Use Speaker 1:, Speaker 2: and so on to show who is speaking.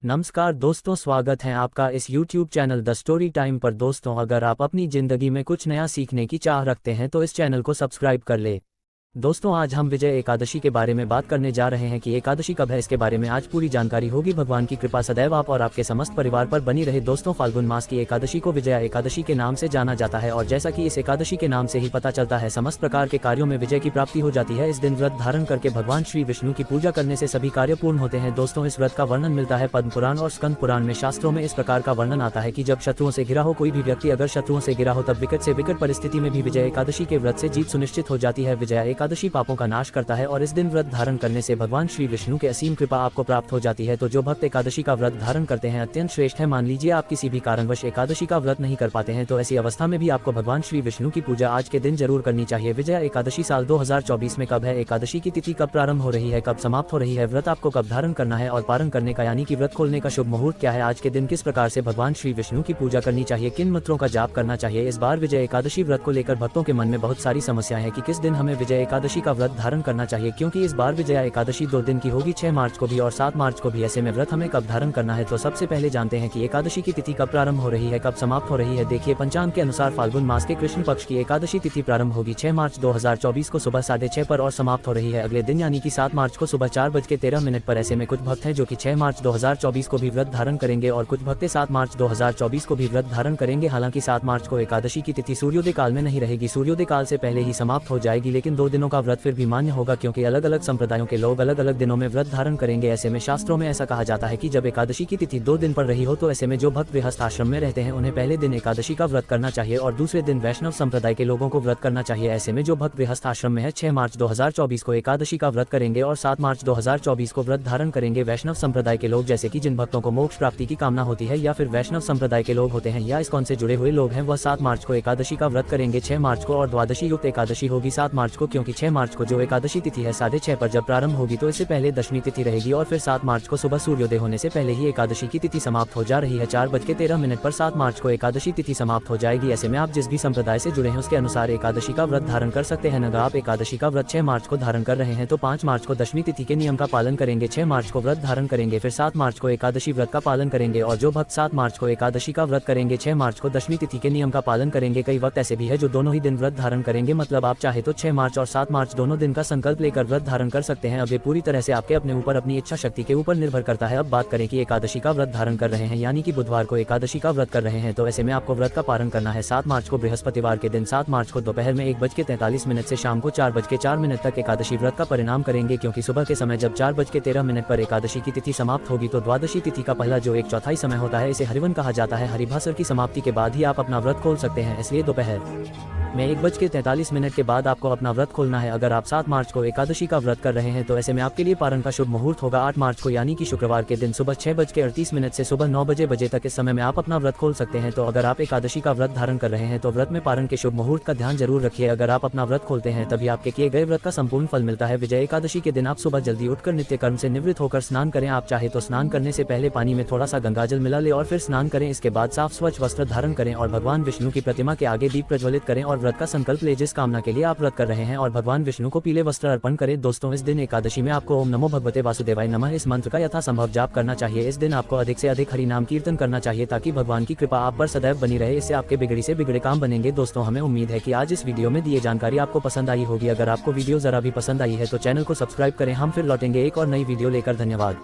Speaker 1: नमस्कार दोस्तों, स्वागत है आपका इस YouTube channel the story time पर। दोस्तों, अगर आप अपनी ज़िंदगी में कुछ नया सीखने की चाह रखते हैं तो इस चैनल को सब्सक्राइब कर ले। दोस्तों, आज हम विजय एकादशी के बारे में बात करने जा रहे हैं कि एकादशी कब है। इसके बारे में आज पूरी जानकारी होगी। भगवान की कृपा सदैव आप और आपके समस्त परिवार पर बनी रहे। दोस्तों, फाल्गुन मास की एकादशी को विजया एकादशी के नाम से जाना जाता है और जैसा कि इस एकादशी के नाम से ही पता चलता है, समस्त प्रकार के कार्यों में विजय की प्राप्ति हो जाती है। इस दिन व्रत धारण करके भगवान श्री विष्णु की पूजा करने से सभी कार्य पूर्ण होते हैं। दोस्तों, इस व्रत का वर्णन मिलता है पद्म पुराण और स्कंद पुराण में। शास्त्रों में इस प्रकार का वर्णन आता है कि जब शत्रुओं से घिरा हो कोई भी व्यक्ति, अगर शत्रुओं से घिरा हो तब विकट से विकट परिस्थिति में भी विजय एकादशी के व्रत से जीत सुनिश्चित हो जाती है। विजया एकादशी पापों का नाश करता है और इस दिन व्रत धारण करने से भगवान श्री विष्णु के असीम कृपा आपको प्राप्त हो जाती है। तो जो भक्त एकादशी का व्रत धारण करते हैं अत्यंत श्रेष्ठ है। मान लीजिए आप किसी भी कारणवश एकादशी का व्रत नहीं कर पाते हैं, तो ऐसी अवस्था में भी आपको भगवान श्री विष्णु की पूजा आज के दिन जरूर करनी चाहिए। विजया एकादशी साल 2024 में कब है? एकादशी की तिथि कब प्रारंभ हो रही है, कब समाप्त हो रही है, व्रत आपको कब धारण करना है और पारण करने का यानी कि व्रत खोलने का शुभ मुहूर्त क्या है, आज के दिन किस प्रकार से भगवान श्री विष्णु की पूजा करनी चाहिए, किन मंत्रों का जाप करना चाहिए। इस बार विजय एकादशी व्रत को लेकर भक्तों के मन में बहुत सारी समस्याएं हैं कि किस दिन हमें विजय एकादशी का व्रत धारण करना चाहिए, क्योंकि इस बार विजया एकादशी 2 दिन की होगी, 6 मार्च को भी और 7 मार्च को भी। ऐसे में व्रत हमें कब धारण करना है, तो सबसे पहले जानते हैं कि एकादशी की तिथि कब प्रारंभ हो रही है, कब समाप्त हो रही है। देखिए, पंचांग के अनुसार फाल्गुन मास के कृष्ण पक्ष की एकादशी तिथि प्रारंभ होगी 6 मार्च 2024 को सुबह 6:30 पर और समाप्त हो रही है अगले दिन यानी कि 7 मार्च को सुबह 4:13 पर। ऐसे में कुछ भक्त हैं जो कि 6 मार्च 2024 को भी व्रत धारण करेंगे और कुछ भक्त 7 मार्च 2024 को भी व्रत धारण करेंगे। हालांकि 7 मार्च को एकादशी की तिथि सूर्योदय काल में नहीं रहेगी, सूर्योदय काल से पहले ही समाप्त हो जाएगी, लेकिन 2 दिनों का व्रत फिर भी मान्य होगा क्योंकि अलग अलग संप्रदायों के लोग अलग अलग दिनों में व्रत धारण करेंगे। ऐसे में शास्त्रों में ऐसा कहा जाता है कि जब एकादशी की तिथि 2 दिन पर रही हो तो ऐसे में जो भक्त गृहस्थ आश्रम में रहते हैं उन्हें पहले दिन एकादशी का व्रत करना चाहिए और दूसरे दिन वैष्णव संप्रदाय के लोगों को व्रत करना चाहिए। ऐसे में जो भक्त गृहस्थ आश्रम में है 6 मार्च 2024 को एकादशी का व्रत करेंगे और 7 मार्च 2024 को व्रत धारण करेंगे। वैष्णव संप्रदाय के लोग, जैसे कि जिन भक्तों को मोक्ष प्राप्ति की कामना होती है या फिर वैष्णव संप्रदाय के लोग होते हैं या इस्कॉन से जुड़े हुए लोग हैं, वह 7 मार्च को एकादशी का व्रत करेंगे 6 मार्च को, और द्वादशी युक्त एकादशी होगी 7 मार्च को, क्योंकि 6 मार्च को जो एकादशी तिथि है 6:30 पर जब प्रारंभ होगी तो इससे पहले दशमी तिथि रहेगी और फिर 7 मार्च को सुबह सूर्योदय होने से पहले ही एकादशी की तिथि समाप्त हो जा रही है। 4:13 पर 7 मार्च को एकादशी तिथि समाप्त हो जाएगी। ऐसे में आप जिस भी संप्रदाय से जुड़े हैं उसके अनुसार एकादशी का व्रत धारण कर सकते हैं। अगर आप एकादशी का व्रत 6 मार्च को धारण कर रहे हैं तो 5 मार्च को दशमी तिथि के नियम का पालन करेंगे, 6 मार्च को व्रत धारण करेंगे, फिर 7 मार्च को एकादशी व्रत का पालन करेंगे। और जो भक्त 7 मार्च को एकादशी का व्रत करेंगे 6 मार्च को दशमी तिथि के नियम का पालन करेंगे। कई वक्त ऐसे भी है जो दोनों ही दिन व्रत धारण करेंगे, मतलब आप चाहे तो 6 मार्च और 7 मार्च दोनों दिन का संकल्प लेकर व्रत धारण कर सकते हैं। अब ये पूरी तरह से आपके अपने ऊपर, अपनी इच्छा शक्ति के ऊपर निर्भर करता है। अब बात करें कि एकादशी का व्रत धारण कर रहे हैं यानी कि बुधवार को एकादशी का व्रत कर रहे हैं, तो ऐसे में आपको व्रत का पालन करना है 7 मार्च को बृहस्पतिवार के दिन। 7 मार्च को दोपहर में 1:43 से शाम को 4:04 तक एकादशी व्रत का परिणाम करेंगे, क्योंकि सुबह के समय जब 4:13 पर एकादशी की तिथि समाप्त होगी तो द्वादशी तिथि का पहला जो 1/4 समय होता है इसे हरिवन कहा जाता है। हरिभासर की समाप्ति के बाद ही आप अपना व्रत खोल सकते हैं, इसलिए दोपहर में 1:43 के बाद आपको अपना व्रत खोलना है। अगर आप 7 मार्च को एकादशी का व्रत कर रहे हैं तो ऐसे में आपके लिए पारण का शुभ मुहूर्त होगा 8 मार्च को यानी कि शुक्रवार के दिन सुबह 6:38 से सुबह 9 बजे तक। इस समय में आप अपना व्रत खोल सकते हैं। तो अगर आप एकादशी का व्रत धारण कर रहे हैं तो व्रत में पारण के शुभ मुहूर्त का ध्यान जरूर रखिए। अगर आप अपना व्रत खोलते हैं तभी आपके किए गए व्रत का संपूर्ण फल मिलता है। विजय एकादशी के दिन आप सुबह जल्दी उठकर नित्य कर्म से निवृत्त होकर स्नान करें। आप चाहे तो स्नान करने से पहले पानी में थोड़ा सा गंगाजल मिला ले और फिर स्नान करें। इसके बाद साफ स्वच्छ वस्त्र धारण करें और भगवान विष्णु की प्रतिमा के आगे दीप प्रज्वलित करें और व्रत का संकल्प ले जिस कामना के लिए आप व्रत कर रहे हैं और भगवान विष्णु को पीले वस्त्र अर्पण करें। दोस्तों, इस दिन एकादशी में आपको ओम नमो भगवते वासुदेवाय नमः इस मंत्र का यथासंभव जाप करना चाहिए। इस दिन आपको अधिक से अधिक हरि नाम कीर्तन करना चाहिए ताकि भगवान की कृपा आप पर सदैव बनी रहे। इससे आपके बिगड़ी से बिगड़े काम बनेंगे। दोस्तों, हमें उम्मीद है कि आज इस वीडियो में दिए जानकारी आपको पसंद आई होगी। अगर आपको वीडियो जरा भी पसंद आई है तो चैनल को सब्सक्राइब करें। हम फिर लौटेंगे एक और नई वीडियो लेकर। धन्यवाद।